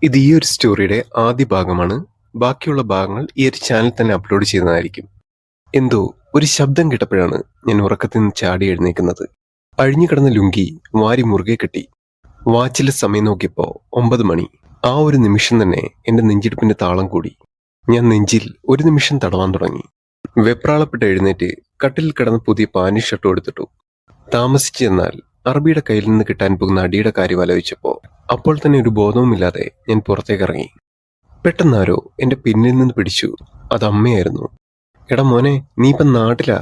ഇത് ഈ ഒരു സ്റ്റോറിയുടെ ആദ്യ ഭാഗമാണ്. ബാക്കിയുള്ള ഭാഗങ്ങൾ ഈ ഒരു ചാനൽ തന്നെ അപ്ലോഡ് ചെയ്യുന്നതായിരിക്കും. എന്തോ ഒരു ശബ്ദം കേട്ടപ്പോഴാണ് ഞാൻ ഉറക്കത്തിൽ നിന്ന് ചാടി എഴുന്നേക്കുന്നത്. അഴിഞ്ഞുകിടന്ന ലുങ്കി വാരി മുറുകെ കെട്ടി. വാച്ചിലെ സമയം നോക്കിയപ്പോ 9 മണി. ആ ഒരു നിമിഷം തന്നെ എന്റെ നെഞ്ചിടിപ്പിന്റെ താളം കൂടി. ഞാൻ നെഞ്ചിൽ ഒരു നിമിഷം തടവാൻ തുടങ്ങി. വെപ്രാളപ്പെട്ട് എഴുന്നേറ്റ് കട്ടിലിൽ കിടന്ന് പുതിയ പാന്റി ഷർട്ടും എടുത്തിട്ടു. താമസിച്ചു ചെന്നാൽ അറബിയുടെ കയ്യിൽ നിന്ന് കിട്ടാൻ പോകുന്ന അടിയുടെ കാര്യം ആലോചിച്ചപ്പോ അപ്പോൾ തന്നെ ഒരു ബോധവുമില്ലാതെ ഞാൻ പുറത്തേക്ക് ഇറങ്ങി. പെട്ടെന്നാരോ എന്റെ പിന്നിൽ നിന്ന് പിടിച്ചു. അത് അമ്മയായിരുന്നു. എടാ മോനെ, നീ ഇപ്പം നാട്ടിലാ.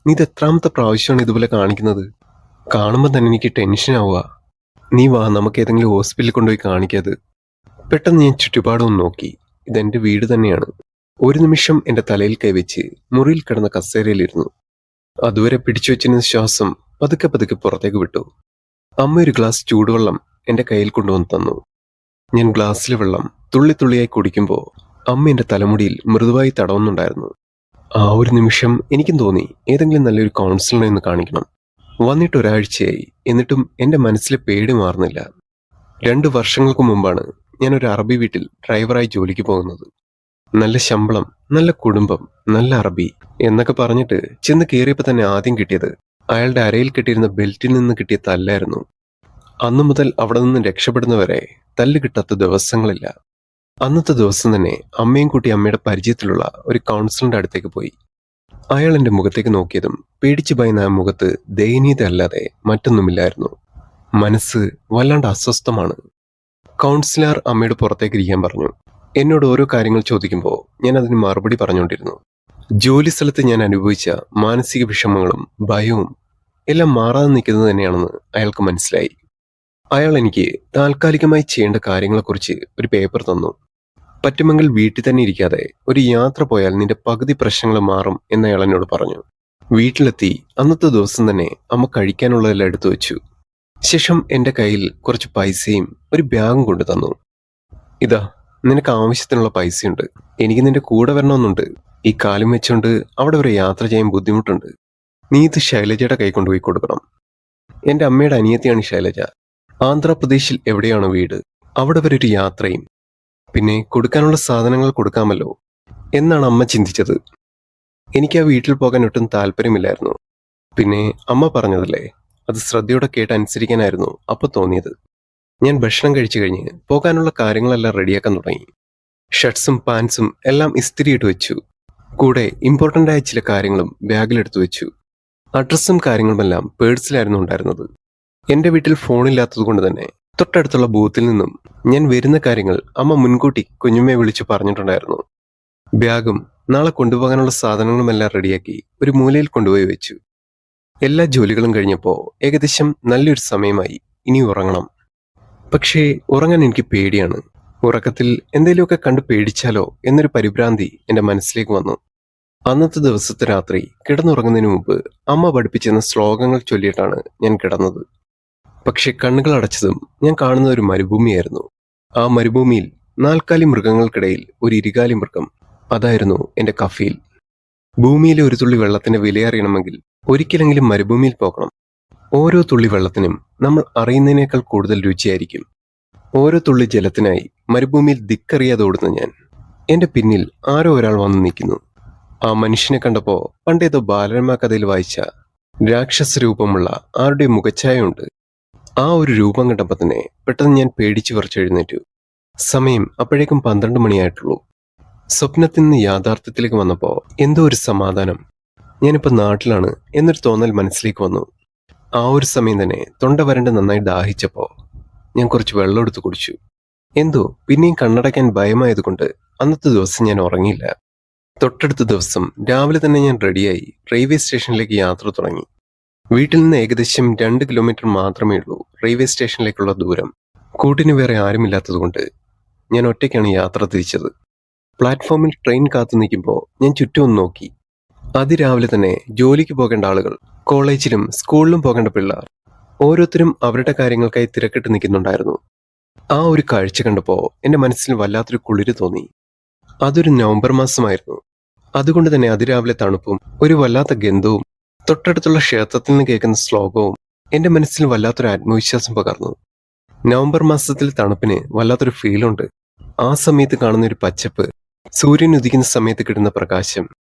നീ ഇത് എത്രാമത്തെ പ്രാവശ്യമാണ് ഇതുപോലെ കാണിക്കുന്നത്? കാണുമ്പോൾ തന്നെ എനിക്ക് ടെൻഷൻ ആവുക. നീ വാ, നമുക്ക് ഏതെങ്കിലും ഹോസ്പിറ്റലിൽ കൊണ്ടുപോയി കാണിക്കാത്. പെട്ടെന്ന് ഞാൻ ചുറ്റുപാടും നോക്കി. ഇതെന്റെ വീട് തന്നെയാണ്. ഒരു നിമിഷം എന്റെ തലയിൽ കൈവച്ച് മുറിയിൽ കിടന്ന കസേരയിലിരുന്നു. അതുവരെ പിടിച്ചു വെച്ചിരുന്ന ശ്വാസം പതുക്കെ പതുക്കെ പുറത്തേക്ക് വിട്ടു. അമ്മ ഒരു ഗ്ലാസ് ചൂടുവെള്ളം എന്റെ കയ്യിൽ കൊണ്ടുവന്ന് തന്നു. ഞാൻ ഗ്ലാസ്സിലെ വെള്ളം തുള്ളി തുള്ളിയായി കുടിക്കുമ്പോൾ അമ്മ എന്റെ തലമുടിയിൽ മൃദുവായി തടവുന്നുണ്ടായിരുന്നു. ആ ഒരു നിമിഷം എനിക്കും തോന്നി ഏതെങ്കിലും നല്ലൊരു കൗൺസിലറെ ഒന്ന് കാണിക്കണം. വന്നിട്ട് ഒരാഴ്ചയായി, എന്നിട്ടും എന്റെ മനസ്സിലെ പേടി മാറുന്നില്ല. 2 വർഷങ്ങൾക്ക് മുമ്പാണ് ഞാൻ ഒരു അറബി വീട്ടിൽ ഡ്രൈവറായി ജോലിക്ക് പോകുന്നത്. നല്ല ശമ്പളം, നല്ല കുടുംബം, നല്ല അറബി എന്നൊക്കെ പറഞ്ഞിട്ട് ചെന്ന് കയറിയപ്പോൾ തന്നെ ആദ്യം കിട്ടിയത് അയാളുടെ അരയിൽ കെട്ടിയിരുന്ന ബെൽറ്റിൽ നിന്ന് കിട്ടിയ തല്ലായിരുന്നു. അന്നു മുതൽ അവിടെ നിന്ന് രക്ഷപ്പെടുന്നവരെ തല്ല് കിട്ടാത്ത ദിവസങ്ങളില്ല. അന്നത്തെ ദിവസം തന്നെ അമ്മയും കൂട്ടി അമ്മയുടെ പരിചയത്തിലുള്ള ഒരു കൗൺസിലറിന്റെ അടുത്തേക്ക് പോയി. അയാൾ എന്റെ മുഖത്തേക്ക് നോക്കിയതും പേടിച്ചു ഭയന്ന ആ മുഖത്ത് ദയനീയത അല്ലാതെ മറ്റൊന്നുമില്ലായിരുന്നു. മനസ്സ് വല്ലാണ്ട് അസ്വസ്ഥമാണ്. കൗൺസിലർ അമ്മയുടെ പുറത്തേക്ക് ഇരിക്കാൻ പറഞ്ഞു. എന്നോട് ഓരോ കാര്യങ്ങൾ ചോദിക്കുമ്പോൾ ഞാൻ അതിന് മറുപടി പറഞ്ഞുകൊണ്ടിരുന്നു. ജോലി സ്ഥലത്ത് ഞാൻ അനുഭവിച്ച മാനസിക വിഷമങ്ങളും ഭയവും എല്ലാം മാറാതെ നിൽക്കുന്നത് തന്നെയാണെന്ന് അയാൾക്ക് മനസ്സിലായി. അയാൾ എനിക്ക് താൽക്കാലികമായി ചെയ്യേണ്ട കാര്യങ്ങളെക്കുറിച്ച് ഒരു പേപ്പർ തന്നു. പറ്റുമെങ്കിൽ വീട്ടിൽ തന്നെ ഇരിക്കാതെ ഒരു യാത്ര പോയാൽ നിന്റെ പകുതി പ്രശ്നങ്ങൾ മാറും എന്ന് അയാൾ എന്നോട് പറഞ്ഞു. വീട്ടിലെത്തി അന്നത്തെ ദിവസം തന്നെ അമ്മ കഴിക്കാനുള്ളതെല്ലാം എടുത്തു വെച്ചു. ശേഷം എന്റെ കയ്യിൽ കുറച്ച് പൈസയും ഒരു ബാഗും കൊണ്ടു തന്നു. ഇതാ, നിനക്ക് ആവശ്യത്തിനുള്ള പൈസയുണ്ട്. എനിക്ക് നിന്റെ കൂടെ വരണമെന്നുണ്ട്. ഈ കാലും വെച്ചുകൊണ്ട് അവിടെ വരെ യാത്ര ചെയ്യാൻ ബുദ്ധിമുട്ടുണ്ട്. നീ ഇത് ശൈലജയുടെ കൈ കൊണ്ടുപോയി കൊടുക്കണം. എന്റെ അമ്മയുടെ അനിയത്തിയാണ് ശൈലജ. ആന്ധ്രാപ്രദേശിൽ എവിടെയാണ് വീട്. അവിടെ വരെ ഒരു യാത്രയും. പിന്നെ കൊടുക്കാനുള്ള സാധനങ്ങൾ കൊടുക്കാമല്ലോ എന്നാണ് അമ്മ ചിന്തിച്ചത്. എനിക്ക് ആ വീട്ടിൽ പോകാൻ ഒട്ടും താല്പര്യമില്ലായിരുന്നു. പിന്നെ അമ്മ പറഞ്ഞതല്ലേ, അത് ശ്രദ്ധയോടെ കേട്ട് അനുസരിക്കാനായിരുന്നു അപ്പൊ തോന്നിയത്. ഞാൻ ഭക്ഷണം കഴിച്ചു കഴിഞ്ഞ് പോകാനുള്ള കാര്യങ്ങളെല്ലാം റെഡിയാക്കാൻ തുടങ്ങി. ഷർട്ട്സും പാൻസും എല്ലാം ഇസ്തിരിയിട്ട് വെച്ചു. കൂടെ ഇമ്പോർട്ടൻ്റ് ആയ ചില കാര്യങ്ങളും ബാഗിലെടുത്തു വെച്ചു. അഡ്രസ്സും കാര്യങ്ങളുമെല്ലാം പേഴ്സിലായിരുന്നു ഉണ്ടായിരുന്നത്. എന്റെ വീട്ടിൽ ഫോണില്ലാത്തത് കൊണ്ട് തന്നെ തൊട്ടടുത്തുള്ള ബൂത്തിൽ നിന്നും ഞാൻ വരുന്ന കാര്യങ്ങൾ അമ്മ മുൻകൂട്ടി കുഞ്ഞുമ്മയെ വിളിച്ചു പറഞ്ഞിട്ടുണ്ടായിരുന്നു. ബാഗും നാളെ കൊണ്ടുപോകാനുള്ള സാധനങ്ങളുമെല്ലാം റെഡിയാക്കി ഒരു മൂലയിൽ കൊണ്ടുപോയി വെച്ചു. എല്ലാ ജോലികളും കഴിഞ്ഞപ്പോൾ ഏകദേശം നല്ലൊരു സമയമായി. ഇനി ഉറങ്ങണം. പക്ഷേ ഉറങ്ങാൻ എനിക്ക് പേടിയാണ്. ഉറക്കത്തിൽ എന്തെങ്കിലുമൊക്കെ കണ്ട് പേടിച്ചാലോ എന്നൊരു പരിഭ്രാന്തി എന്റെ മനസ്സിലേക്ക് വന്നു. അന്നത്തെ ദിവസത്തെ രാത്രി കിടന്നുറങ്ങുന്നതിന് മുമ്പ് അമ്മ പഠിപ്പിച്ചിരുന്ന ശ്ലോകങ്ങൾ ചൊല്ലിയിട്ടാണ് ഞാൻ കിടന്നത്. പക്ഷെ കണ്ണുകൾ അടച്ചതും ഞാൻ കാണുന്ന ഒരു മരുഭൂമിയായിരുന്നു. ആ മരുഭൂമിയിൽ 4 കാലി മൃഗങ്ങൾക്കിടയിൽ ഒരു ഇരുകാലി മൃഗം. അതായിരുന്നു എന്റെ കഫീൽ. ഭൂമിയിലെ ഒരു തുള്ളി വെള്ളത്തിന്റെ വിലയറിയണമെങ്കിൽ ഒരിക്കലെങ്കിലും മരുഭൂമിയിൽ പോകണം. ഓരോ തുള്ളി വെള്ളത്തിനും നമ്മൾ അറിയുന്നതിനേക്കാൾ കൂടുതൽ രുചിയായിരിക്കും. ഓരോ തുള്ളി ജലത്തിനായി മരുഭൂമിയിൽ ദിക്കറിയാതെ ഓടുന്ന ഞാൻ. എന്റെ പിന്നിൽ ആരോ ഒരാൾ വന്നു നിൽക്കുന്നു. ആ മനുഷ്യനെ കണ്ടപ്പോ പണ്ടേതോ ബാലരമ കഥയിൽ വായിച്ച രാക്ഷസ രൂപമുള്ള ആരുടെ മുഖച്ഛായയുണ്ട്. ആ ഒരു രൂപം കണ്ടപ്പോ തന്നെ പെട്ടെന്ന് ഞാൻ പേടിച്ചു വിറച്ചെഴുന്നേറ്റു. സമയം അപ്പോഴേക്കും 12 മണിയായിട്ടുള്ളൂ. സ്വപ്നത്തിൽ നിന്ന് യാഥാർത്ഥ്യത്തിലേക്ക് വന്നപ്പോ എന്തോ ഒരു സമാധാനം. ഞാനിപ്പോ നാട്ടിലാണ് എന്നൊരു തോന്നൽ മനസ്സിലേക്ക് വന്നു. ആ ഒരു സമയം തന്നെ തൊണ്ട വരണ്ട് നന്നായി ദാഹിച്ചപ്പോ ഞാൻ കുറച്ച് വെള്ളം എടുത്ത് കുടിച്ചു. എന്തോ പിന്നെയും കണ്ണടയ്ക്കാൻ ഭയമായതുകൊണ്ട് അന്നത്തെ ദിവസം ഞാൻ ഉറങ്ങിയില്ല. തൊട്ടടുത്ത ദിവസം രാവിലെ തന്നെ ഞാൻ റെഡിയായി റെയിൽവേ സ്റ്റേഷനിലേക്ക് യാത്ര തുടങ്ങി. വീട്ടിൽ നിന്ന് ഏകദേശം 2 കിലോമീറ്റർ മാത്രമേ ഉള്ളൂ റെയിൽവേ സ്റ്റേഷനിലേക്കുള്ള ദൂരം. കൂട്ടിന് വേറെ ആരുമില്ലാത്തതുകൊണ്ട് ഞാൻ ഒറ്റയ്ക്കാണ് യാത്ര തിരിച്ചത്. പ്ലാറ്റ്ഫോമിൽ ട്രെയിൻ കാത്തു നിൽക്കുമ്പോൾ ഞാൻ ചുറ്റും ഒന്ന് നോക്കി. അതിരാവിലെ തന്നെ ജോലിക്ക് പോകേണ്ട ആളുകൾ, കോളേജിലും സ്കൂളിലും പോകേണ്ട പിള്ളേർ, ഓരോരുത്തരും അവരുടെ കാര്യങ്ങൾക്കായി തിരക്കിട്ട് നിൽക്കുന്നുണ്ടായിരുന്നു. ആ ഒരു കാഴ്ച കണ്ടപ്പോൾ എന്റെ മനസ്സിൽ വല്ലാത്തൊരു കുളിര് തോന്നി. അതൊരു നവംബർ മാസമായിരുന്നു. അതുകൊണ്ട് തന്നെ അതിരാവിലെ തണുപ്പും ഒരു വല്ലാത്ത ഗന്ധവും തൊട്ടടുത്തുള്ള ക്ഷേത്രത്തിൽ നിന്ന് കേൾക്കുന്ന ശ്ലോകവും എന്റെ മനസ്സിൽ വല്ലാത്തൊരു ആത്മവിശ്വാസം പകർന്നു. നവംബർ മാസത്തിൽ തണുപ്പിന് വല്ലാത്തൊരു ഫീലുണ്ട്. ആ സമയത്ത് കാണുന്ന ഒരു പച്ചപ്പ്, സൂര്യൻ ഉദിക്കുന്ന സമയത്ത് കിട്ടുന്ന പ്രകാശം,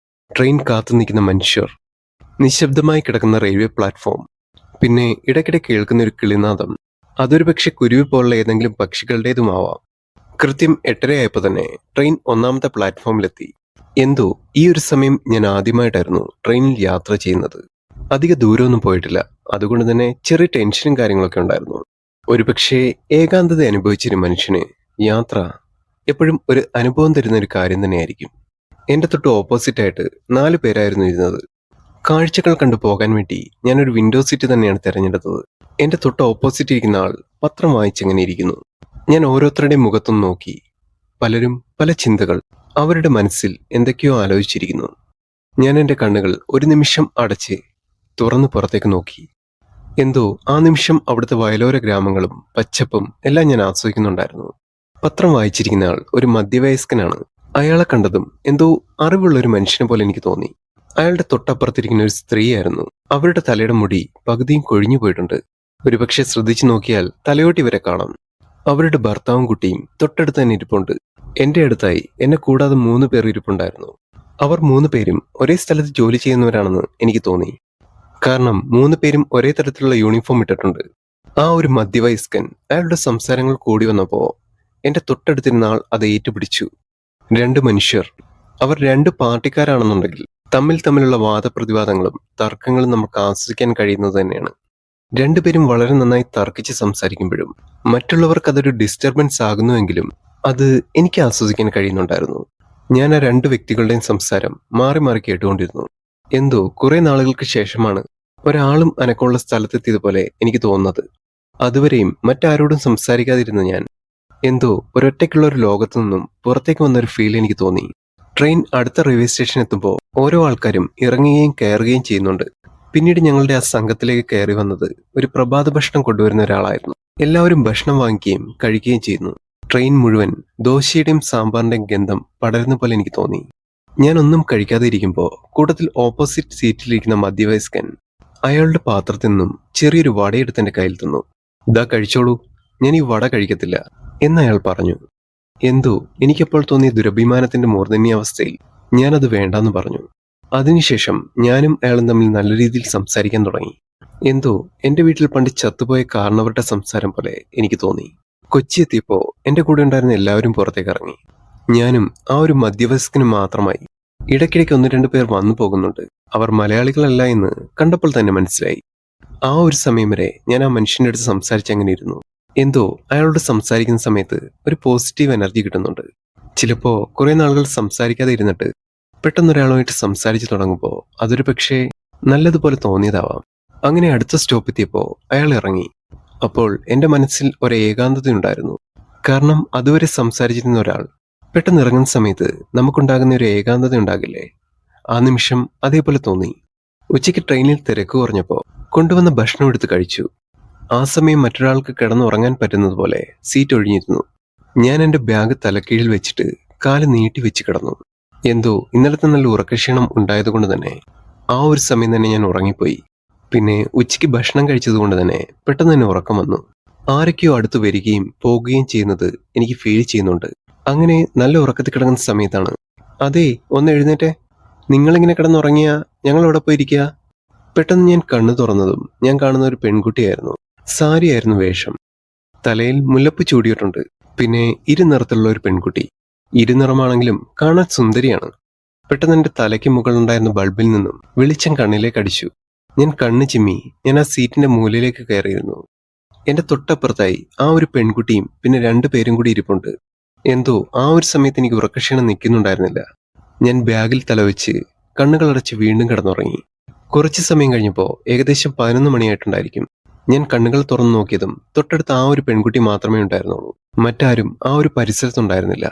ട്രെയിൻ കാത്തു നിൽക്കുന്ന മനുഷ്യർ, നിശബ്ദമായി കിടക്കുന്ന റെയിൽവേ പ്ലാറ്റ്ഫോം, പിന്നെ ഇടയ്ക്കിടെ കേൾക്കുന്ന ഒരു കിളിനാദം. അതൊരു പക്ഷെ കുരുവി പോലുള്ള ഏതെങ്കിലും പക്ഷികളുടേതുമാവാം. കൃത്യം 8:30 തന്നെ ട്രെയിൻ ഒന്നാമത്തെ പ്ലാറ്റ്ഫോമിലെത്തി. എന്തോ ഈ ഒരു സമയം ഞാൻ ആദ്യമായിട്ടായിരുന്നു ട്രെയിനിൽ യാത്ര ചെയ്യുന്നത്. അധിക ദൂരമൊന്നും പോയിട്ടില്ല. അതുകൊണ്ട് തന്നെ ചെറിയ ടെൻഷനും കാര്യങ്ങളൊക്കെ ഉണ്ടായിരുന്നു. ഒരുപക്ഷേ ഏകാന്തത അനുഭവിച്ചൊരു മനുഷ്യന് യാത്ര എപ്പോഴും ഒരു അനുഭവം തരുന്ന ഒരു കാര്യം തന്നെയായിരിക്കും. എന്റെ തൊട്ട് ഓപ്പോസിറ്റ് ആയിട്ട് 4 പേരായിരുന്നു ഇരുന്നത്. കാഴ്ചകൾ കണ്ടു പോകാൻ വേണ്ടി ഞാനൊരു വിൻഡോ സീറ്റ് തന്നെയാണ് തിരഞ്ഞെടുത്തത്. എന്റെ തൊട്ട് ഓപ്പോസിറ്റ് ഇരിക്കുന്ന ആൾ പത്രം വായിച്ചെങ്ങനെ ഇരിക്കുന്നു. ഞാൻ ഓരോരുത്തരുടെയും മുഖത്തും നോക്കി. പലരും പല ചിന്തകൾ, അവരുടെ മനസ്സിൽ എന്തൊക്കെയോ ആലോചിച്ചിരിക്കുന്നു. ഞാൻ എന്റെ കണ്ണുകൾ ഒരു നിമിഷം അടച്ച് തുറന്ന് പുറത്തേക്ക് നോക്കി. എന്തോ ആ നിമിഷം അവിടുത്തെ വയലോര ഗ്രാമങ്ങളും പച്ചപ്പും എല്ലാം ഞാൻ ആസ്വദിക്കുന്നുണ്ടായിരുന്നു. പത്രം വായിച്ചിരിക്കുന്ന ആൾ ഒരു മധ്യവയസ്കനാണ്. അയാളെ കണ്ടതും എന്തോ അറിവുള്ള ഒരു മനുഷ്യനെ പോലെ എനിക്ക് തോന്നി. അയാളുടെ തൊട്ടപ്പുറത്തിരിക്കുന്ന ഒരു സ്ത്രീയായിരുന്നു. അവരുടെ തലയുടെ മുടി പകുതിയും കൊഴിഞ്ഞു പോയിട്ടുണ്ട്. ഒരുപക്ഷെ ശ്രദ്ധിച്ചു നോക്കിയാൽ തലയോട്ടി വരെ കാണാം. അവരുടെ ഭർത്താവും കുട്ടിയും തൊട്ടടുത്ത് തന്നെ ഇരിപ്പുണ്ട്. എന്റെ അടുത്തായി എന്നെ കൂടാതെ 3 പേർ ഇരിപ്പുണ്ടായിരുന്നു. അവർ 3 പേരും ഒരേ സ്ഥലത്ത് ജോലി ചെയ്യുന്നവരാണെന്ന് എനിക്ക് തോന്നി. കാരണം 3 പേരും ഒരേ തരത്തിലുള്ള യൂണിഫോം ഇട്ടിട്ടുണ്ട്. ആ ഒരു മധ്യവയസ്കൻ അയാളുടെ സംസാരങ്ങൾ കൂടി വന്നപ്പോ എന്റെ തൊട്ടടുത്തിരുന്ന ആൾ അത് ഏറ്റുപിടിച്ചു. 2 മനുഷ്യർ, അവർ 2 പാർട്ടിക്കാരാണെന്നുണ്ടെങ്കിൽ തമ്മിലുള്ള വാദപ്രതിവാദങ്ങളും തർക്കങ്ങളും നമുക്ക് ആസ്വദിക്കാൻ കഴിയുന്നത് തന്നെയാണ്. 2 പേരും വളരെ നന്നായി തർക്കിച്ച് സംസാരിക്കുമ്പോഴും മറ്റുള്ളവർക്ക് അതൊരു ഡിസ്റ്റർബൻസ് ആകുന്നുവെങ്കിലും അത് എനിക്ക് ആസ്വദിക്കാൻ കഴിയുന്നുണ്ടായിരുന്നു. ഞാൻ ആ 2 വ്യക്തികളുടെയും സംസാരം മാറി മാറി കേട്ടുകൊണ്ടിരുന്നു. എന്തോ കുറെ നാളുകൾക്ക് ശേഷമാണ് ഒരാളും അനക്കമുള്ള സ്ഥലത്തെത്തിയതുപോലെ എനിക്ക് തോന്നുന്നത്. അതുവരെയും മറ്റാരോടും സംസാരിക്കാതിരുന്ന ഞാൻ എന്തോ ഒരൊറ്റയ്ക്കുള്ള ഒരു ലോകത്തു നിന്നും പുറത്തേക്ക് വന്നൊരു ഫീൽ എനിക്ക് തോന്നി. ട്രെയിൻ അടുത്ത റെയിൽവേ സ്റ്റേഷൻ എത്തുമ്പോൾ ഓരോ ആൾക്കാരും ഇറങ്ങുകയും കയറുകയും ചെയ്യുന്നുണ്ട്. പിന്നീട് ഞങ്ങളുടെ ആ സംഘത്തിലേക്ക് കയറി വന്നത് ഒരു പ്രഭാത ഭക്ഷണം കൊണ്ടുവരുന്ന ഒരാളായിരുന്നു. എല്ലാവരും ഭക്ഷണം വാങ്ങിക്കുകയും കഴിക്കുകയും ചെയ്യുന്നു. ട്രെയിൻ മുഴുവൻ ദോശയുടെയും സാമ്പാറിന്റെയും ഗന്ധം പടരുന്ന പോലെ എനിക്ക് തോന്നി. ഞാൻ ഒന്നും കഴിക്കാതെ ഇരിക്കുമ്പോൾ കൂട്ടത്തിൽ ഓപ്പോസിറ്റ് സീറ്റിലിരിക്കുന്ന മധ്യവയസ്കൻ അയാളുടെ പാത്രത്തിൽ നിന്നും ചെറിയൊരു വടയെടുത്ത് എന്റെ കയ്യിൽ തന്നു. "ദാ കഴിച്ചോളൂ, ഞാൻ ഈ വട കഴിക്കത്തില്ല" എന്നയാൾ പറഞ്ഞു. എന്തോ എനിക്കപ്പോൾ തോന്നിയ ദുരഭിമാനത്തിന്റെ മൂർധന്യാവസ്ഥയിൽ ഞാനത് വേണ്ടാന്ന് പറഞ്ഞു. അതിനുശേഷം ഞാനും അയാളും തമ്മിൽ നല്ല രീതിയിൽ സംസാരിക്കാൻ തുടങ്ങി. എന്തോ എന്റെ വീട്ടിൽ പണ്ട് ചത്തുപോയ കാരണവരുടെ സംസാരം പോലെ എനിക്ക് തോന്നി. കൊച്ചി എത്തിയപ്പോ എന്റെ കൂടെ ഉണ്ടായിരുന്ന എല്ലാവരും പുറത്തേക്ക് ഇറങ്ങി. ഞാനും ആ ഒരു മധ്യവയസ്കനും മാത്രമായി. ഇടയ്ക്കിടയ്ക്ക് 1-2 പേർ വന്നു പോകുന്നുണ്ട്. അവർ മലയാളികളല്ല എന്ന് കണ്ടപ്പോൾ തന്നെ മനസ്സിലായി. ആ ഒരു സമയം വരെ ഞാൻ ആ മനുഷ്യന്റെ അടുത്ത് സംസാരിച്ചങ്ങനെ ഇരുന്നു. എന്തോ അയാളോട് സംസാരിക്കുന്ന സമയത്ത് ഒരു പോസിറ്റീവ് എനർജി കിട്ടുന്നുണ്ട്. ചിലപ്പോ കുറെ നാളുകൾ സംസാരിക്കാതെ ഇരുന്നിട്ട് പെട്ടെന്നൊരാളുമായിട്ട് സംസാരിച്ചു തുടങ്ങുമ്പോൾ അതൊരു പക്ഷേ നല്ലതുപോലെ തോന്നിയതാവാം. അങ്ങനെ അടുത്ത സ്റ്റോപ്പ് എത്തിയപ്പോ അയാൾ ഇറങ്ങി. അപ്പോൾ എന്റെ മനസ്സിൽ ഒരു ഏകാന്തതയുണ്ടായിരുന്നു. കാരണം അതുവരെ സംസാരിച്ചിരുന്ന ഒരാൾ പെട്ടെന്ന് ഇറങ്ങുന്ന സമയത്ത് നമുക്കുണ്ടാകുന്ന ഒരു ഏകാന്തത ഉണ്ടാകില്ലേ? ആ നിമിഷം അതേപോലെ തോന്നി. ഉച്ചയ്ക്ക് ട്രെയിനിൽ തിരക്ക് കുറഞ്ഞപ്പോ കൊണ്ടുവന്ന ഭക്ഷണം എടുത്ത് കഴിച്ചു. ആ സമയം മറ്റൊരാൾക്ക് കിടന്നുറങ്ങാൻ പറ്റുന്നത് പോലെ സീറ്റ് ഒഴിഞ്ഞിരുന്നു. ഞാൻ എന്റെ ബാഗ് തലക്കീഴിൽ വെച്ചിട്ട് കാല് നീട്ടി വെച്ച് കിടന്നു. എന്തോ ഇന്നലത്തെ നല്ല ഉറക്കക്ഷീണം ഉണ്ടായതുകൊണ്ട് തന്നെ ആ ഒരു സമയം തന്നെ ഞാൻ ഉറങ്ങിപ്പോയി. പിന്നെ ഉച്ചയ്ക്ക് ഭക്ഷണം കഴിച്ചതുകൊണ്ട് തന്നെ പെട്ടെന്ന് തന്നെ ഉറക്കം വന്നു. ആരൊക്കെയോ അടുത്ത് വരികയും പോകുകയും ചെയ്യുന്നത് എനിക്ക് ഫീൽ ചെയ്യുന്നുണ്ട്. അങ്ങനെ നല്ല ഉറക്കത്തിൽ കിടക്കുന്ന സമയത്താണ്, "അതേ, ഒന്ന് എഴുന്നേറ്റെ, നിങ്ങളിങ്ങനെ കിടന്നുറങ്ങിയാ ഞങ്ങൾ എവിടെ പോയിരിക്കുക?" പെട്ടെന്ന് ഞാൻ കണ്ണു തുറന്നതും ഞാൻ കാണുന്ന ഒരു പെൺകുട്ടിയായിരുന്നു. സാരിയായിരുന്നു വേഷം. തലയിൽ മുല്ലപ്പ് ചൂടിയിട്ടുണ്ട്. പിന്നെ ഇരുനിറത്തിലുള്ള ഒരു പെൺകുട്ടി. ഇരുനിറമാണെങ്കിലും കാണാൻ സുന്ദരിയാണ്. പെട്ടെന്ന് എന്റെ തലയ്ക്ക് മുകളിലുണ്ടായിരുന്ന ബൾബിൽ നിന്നും വെളിച്ചം കണ്ണിലേക്ക് അടിച്ചു. ഞാൻ കണ്ണ് ചിമ്മി. ഞാൻ ആ സീറ്റിന്റെ മൂലയിലേക്ക് കയറിയിരുന്നു. എന്റെ തൊട്ടപ്പുറത്തായി ആ ഒരു പെൺകുട്ടിയും പിന്നെ 2 പേരും കൂടി ഇരിപ്പുണ്ട്. എന്തോ ആ ഒരു സമയത്ത് എനിക്ക് ഉറക്കക്ഷീണം നിൽക്കുന്നുണ്ടായിരുന്നില്ല. ഞാൻ ബാഗിൽ തലവെച്ച് കണ്ണുകളടച്ച് വീണ്ടും കിടന്നുറങ്ങി. കുറച്ചു സമയം കഴിഞ്ഞപ്പോ ഏകദേശം 11 മണിയായിട്ടുണ്ടായിരിക്കും. ഞാൻ കണ്ണുകൾ തുറന്നു നോക്കിയതും തൊട്ടടുത്ത് ആ ഒരു പെൺകുട്ടി മാത്രമേ ഉണ്ടായിരുന്നുള്ളൂ. മറ്റാരും ആ ഒരു പരിസരത്തുണ്ടായിരുന്നില്ല.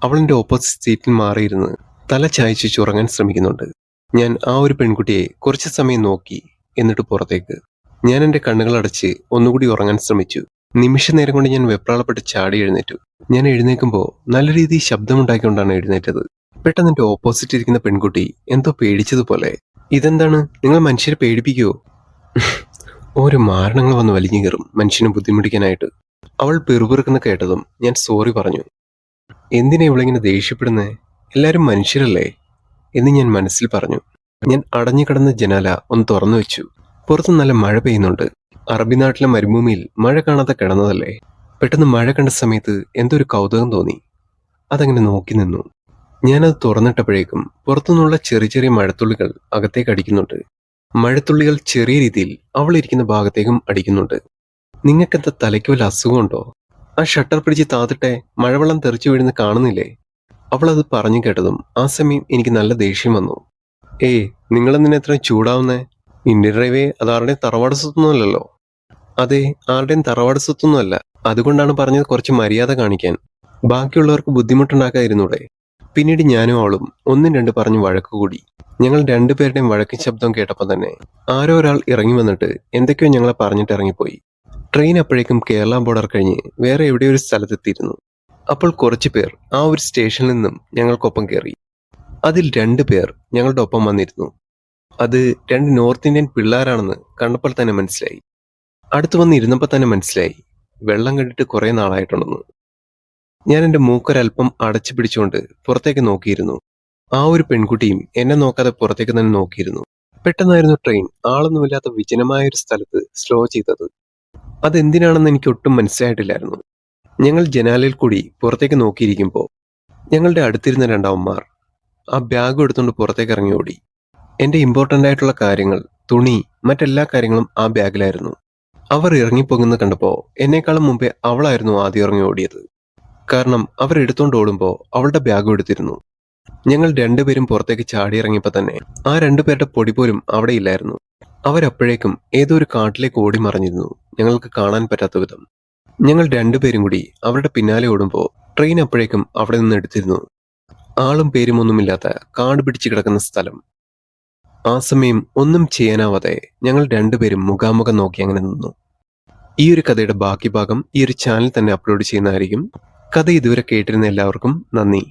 അവൾ എന്റെ ഓപ്പോസിറ്റ് സീറ്റിൽ മാറിയിരുന്ന് തല ചായ്ച്ച് ഉറങ്ങാൻ ശ്രമിക്കുന്നുണ്ട്. ഞാൻ ആ ഒരു പെൺകുട്ടിയെ കുറച്ചു സമയം നോക്കി. എന്നിട്ട് പുറത്തേക്ക്. ഞാൻ എന്റെ കണ്ണുകൾ അടച്ച് ഒന്നുകൂടി ഉറങ്ങാൻ ശ്രമിച്ചു. നിമിഷ നേരം കൊണ്ട് ഞാൻ വെപ്രാളപ്പെട്ട് ചാടി എഴുന്നേറ്റു. ഞാൻ എഴുന്നേൽക്കുമ്പോൾ നല്ല രീതിയിൽ ശബ്ദമുണ്ടാക്കിക്കൊണ്ടാണ് എഴുന്നേറ്റത്. പെട്ടെന്ന് എന്റെ ഓപ്പോസിറ്റ് ഇരിക്കുന്ന പെൺകുട്ടി എന്തോ പേടിച്ചതുപോലെ, "ഇതെന്താണ്, നിങ്ങൾ മനുഷ്യരെ പേടിപ്പിക്കുവോ?" ഓരോ മാരണങ്ങൾ വന്ന് വലിഞ്ഞു കയറും മനുഷ്യനെ ബുദ്ധിമുട്ടിക്കാനായിട്ട്. അവൾ പിറുപിറുക്കുന്ന കേട്ടതും ഞാൻ സോറി പറഞ്ഞു. എന്തിനാ ഇവളിങ്ങനെ ദേഷ്യപ്പെടുന്നേ? എല്ലാരും മനുഷ്യരല്ലേ എന്ന് ഞാൻ മനസ്സിൽ പറഞ്ഞു. ഞാൻ അടഞ്ഞു കിടന്ന ജനാല ഒന്ന് തുറന്നു വെച്ചു. പുറത്ത് നല്ല മഴ പെയ്യുന്നുണ്ട്. അറബി നാട്ടിലെ മരുഭൂമിയിൽ മഴ കാണാതെ കിടന്നതല്ലേ. പെട്ടെന്ന് മഴ കണ്ട സമയത്ത് എന്തോ ഒരു കൗതുകം തോന്നി. അതങ്ങനെ നോക്കി നിന്നു. ഞാനത് തുറന്നിട്ടപ്പോഴേക്കും പുറത്തുനിന്നുള്ള ചെറിയ ചെറിയ മഴത്തുള്ളികൾ അകത്തേക്ക് അടിക്കുന്നുണ്ട്. മഴത്തുള്ളികൾ ചെറിയ രീതിയിൽ അവൾ ഇരിക്കുന്ന ഭാഗത്തേക്കും അടിക്കുന്നുണ്ട്. നിങ്ങൾക്കെന്താ തലയ്ക്ക് വല്ല അസുഖമുണ്ടോ? ആ ഷട്ടർ പിടിച്ച് താത്തിട്ടെ, മഴവെള്ളം തെറിച്ചു വീഴുന്ന കാണുന്നില്ലേ? അവൾ അത് പറഞ്ഞു കേട്ടതും ആ സമയം എനിക്ക് നല്ല ദേഷ്യം വന്നു. ഏയ്, നിങ്ങളെന്തിനാ എത്ര ചൂടാവുന്നേ? ഇന്ത്യൻ റെയിൽവേ അത് ആരുടെയും തറവാട് സ്വത്തൊന്നുമല്ലല്ലോ. അതെ, ആരുടെയും തറവാട് സ്വത്തൊന്നുമല്ല. അതുകൊണ്ടാണ് പറഞ്ഞത് കുറച്ച് മര്യാദ കാണിക്കാൻ. ബാക്കിയുള്ളവർക്ക് ബുദ്ധിമുട്ടുണ്ടാക്കാതിരുന്നൂടെ? പിന്നീട് ഞാനും അവളും ഒന്നും രണ്ട് പറഞ്ഞ് വഴക്കുകൂടി. ഞങ്ങൾ രണ്ടുപേരുടെയും വഴക്ക് ശബ്ദം കേട്ടപ്പോൾ തന്നെ ആരോ ഒരാൾ ഇറങ്ങി വന്നിട്ട് എന്തൊക്കെയോ ഞങ്ങളെ പറഞ്ഞിട്ട് ഇറങ്ങിപ്പോയി. ട്രെയിൻ അപ്പോഴേക്കും കേരള ബോർഡർ കഴിഞ്ഞ് വേറെ എവിടെയോ ഒരു സ്ഥലത്തെത്തിയിരുന്നു. അപ്പോൾ കുറച്ചു പേർ ആ ഒരു സ്റ്റേഷനിൽ നിന്നും ഞങ്ങൾക്കൊപ്പം കയറി. അതിൽ 2 പേർ ഞങ്ങളുടെ ഒപ്പം വന്നിരുന്നു. അത് 2 നോർത്ത് ഇന്ത്യൻ പിള്ളേരാണെന്ന് കണ്ടപ്പോൾ തന്നെ മനസ്സിലായി. അടുത്ത് വന്ന് ഇരുന്നപ്പോൾ തന്നെ മനസ്സിലായി വെള്ളം കണ്ടിട്ട് കുറെ നാളായിട്ടുണ്ടെന്ന്. ഞാൻ എൻ്റെ മൂക്കൊരൽപ്പം അടച്ചു പിടിച്ചുകൊണ്ട് പുറത്തേക്ക് നോക്കിയിരുന്നു. ആ ഒരു പെൺകുട്ടിയും എന്നെ നോക്കാതെ പുറത്തേക്ക് തന്നെ നോക്കിയിരുന്നു. പെട്ടെന്നായിരുന്നു ട്രെയിൻ ആളൊന്നുമില്ലാത്ത വിജനമായ ഒരു സ്ഥലത്ത് സ്ലോ ചെയ്തത്. അതെന്തിനാണെന്ന് എനിക്ക് ഒട്ടും മനസ്സിലായിട്ടില്ലായിരുന്നു. ഞങ്ങൾ ജനാലയിൽ കൂടി പുറത്തേക്ക് നോക്കിയിരിക്കുമ്പോൾ ഞങ്ങളുടെ അടുത്തിരുന്ന 2 അമ്മമാർ ആ ബാഗ് എടുത്തുകൊണ്ട് പുറത്തേക്ക് ഇറങ്ങി ഓടി. എൻ്റെ ഇമ്പോർട്ടൻ്റ് ആയിട്ടുള്ള കാര്യങ്ങൾ, തുണി, മറ്റെല്ലാ കാര്യങ്ങളും ആ ബാഗിലായിരുന്നു. അവർ ഇറങ്ങിപ്പോകുന്നത് കണ്ടപ്പോൾ എന്നേക്കാളും മുമ്പേ അവളായിരുന്നു ആദ്യം ഇറങ്ങി ഓടിയത്. കാരണം അവർ എടുത്തോണ്ട് ഓടുമ്പോൾ അവളുടെ ബാഗും എടുത്തിരുന്നു. ഞങ്ങൾ 2 പേരും പുറത്തേക്ക് ചാടിയിറങ്ങിയപ്പോൾ തന്നെ ആ 2 പേരുടെ പൊടി പോലും അവിടെ ഇല്ലായിരുന്നു. അവരപ്പോഴേക്കും ഏതോ ഒരു കാട്ടിലേക്ക് ഓടി മറിഞ്ഞിരുന്നു, ഞങ്ങൾക്ക് കാണാൻ പറ്റാത്ത വിധം. ഞങ്ങൾ 2 പേരും കൂടി അവരുടെ പിന്നാലെ ഓടുമ്പോൾ ട്രെയിൻ അപ്പോഴേക്കും അവിടെ നിന്ന് എടുത്തിരുന്നു. ആളും പേരും ഒന്നുമില്ലാത്ത കാട് പിടിച്ചു കിടക്കുന്ന സ്ഥലം. ആ സമയം ഒന്നും ചെയ്യാനാവാതെ ഞങ്ങൾ 2 പേരും മുഖാമുഖം നോക്കി അങ്ങനെ നിന്നു. ഈ ഒരു കഥയുടെ ബാക്കി ഭാഗം ഈ ഒരു ചാനൽ തന്നെ അപ്ലോഡ് ചെയ്യുന്നതായിരിക്കും. കഥ ഇതുവരെ കേട്ടിരുന്ന എല്ലാവർക്കും നന്ദി.